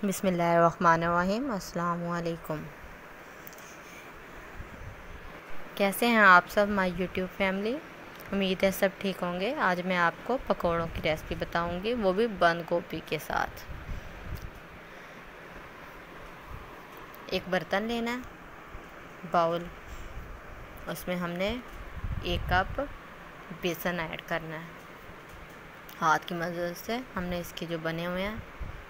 बिस्मिल्लाहिर्रहमानिर्रहीम। अस्सलामु अलैकुम। कैसे हैं आप सब माय यूट्यूब फैमिली। उम्मीद है सब ठीक होंगे। आज मैं आपको पकौड़ों की रेसिपी बताऊंगी, वो भी बंद गोभी के साथ। एक बर्तन लेना है, बाउल, उसमें हमने 1 कप बेसन ऐड करना है। हाथ की मदद से हमने इसके जो बने हुए हैं,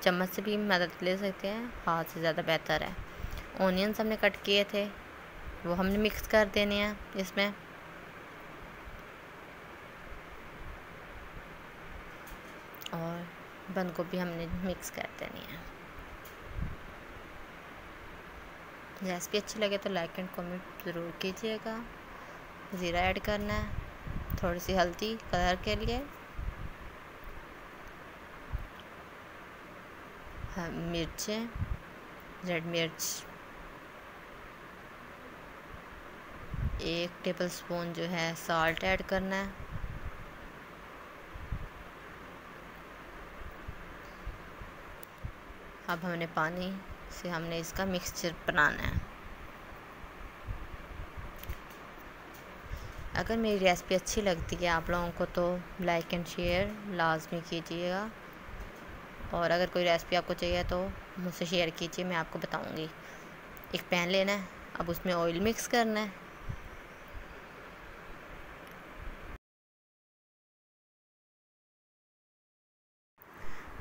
चम्मच से भी मदद ले सकते हैं, हाथ से ज़्यादा बेहतर है। ऑनियंस हमने कट किए थे, वो हमने मिक्स कर देने हैं इसमें। और बंद गोभी हमने मिक्स कर देनी है। रेसिपी अच्छी लगे तो लाइक एंड कमेंट ज़रूर कीजिएगा। ज़ीरा ऐड करना है, थोड़ी सी हल्दी कलर के लिए, मिर्चें, रेड मिर्च 1 टेबलस्पून जो है साल्ट ऐड करना है। अब हमने पानी से हमने इसका मिक्सचर बनाना है। अगर मेरी रेसिपी अच्छी लगती है आप लोगों को तो लाइक एंड शेयर लाजमी कीजिएगा, और अगर कोई रेसिपी आपको चाहिए तो मुझसे शेयर कीजिए, मैं आपको बताऊंगी। एक पैन लेना है, अब उसमें ऑयल मिक्स करना है।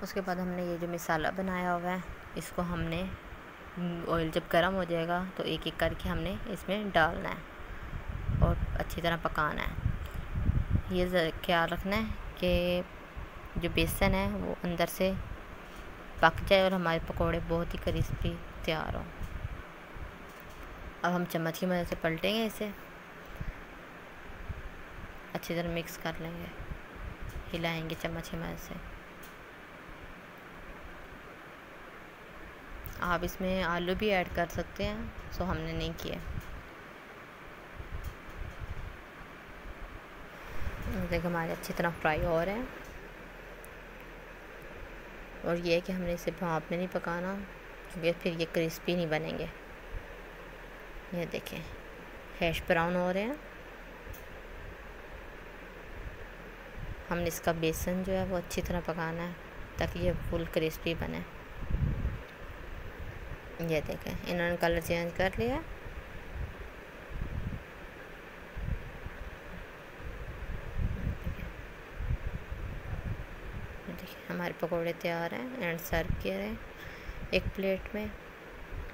उसके बाद हमने ये जो मसाला बनाया हुआ है, इसको हमने ऑयल जब गर्म हो जाएगा तो एक एक करके हमने इसमें डालना है और अच्छी तरह पकाना है। ये ख्याल रखना है कि जो बेसन है वो अंदर से पक जाए और हमारे पकोड़े बहुत ही क्रिस्पी तैयार हों। अब हम चम्मच की मदद से पलटेंगे, इसे अच्छी तरह मिक्स कर लेंगे, हिलाएंगे चम्मच की मदद से। आप इसमें आलू भी ऐड कर सकते हैं, सो हमने नहीं किया। देखिए हमारे अच्छी तरह फ्राई हो रहे हैं, और ये है कि हमने इसे भाप में नहीं पकाना, क्योंकि फिर ये क्रिस्पी नहीं बनेंगे। ये देखें हैश ब्राउन हो रहे हैं। हमने इसका बेसन जो है वो अच्छी तरह पकाना है ताकि ये फुल क्रिस्पी बने। ये देखें इन्होंने कलर चेंज कर लिया। देखिए हमारे पकोड़े तैयार हैं एंड सर्व किए हैं एक प्लेट में।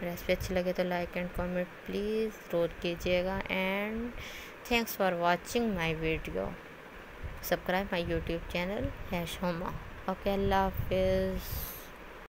रेसिपी अच्छी लगे तो लाइक एंड कमेंट प्लीज़ ज़रूर कीजिएगा, and thanks for watching my video. Subscribe my YouTube channel hash होमा। ओके, अल्लाह हाफिज़।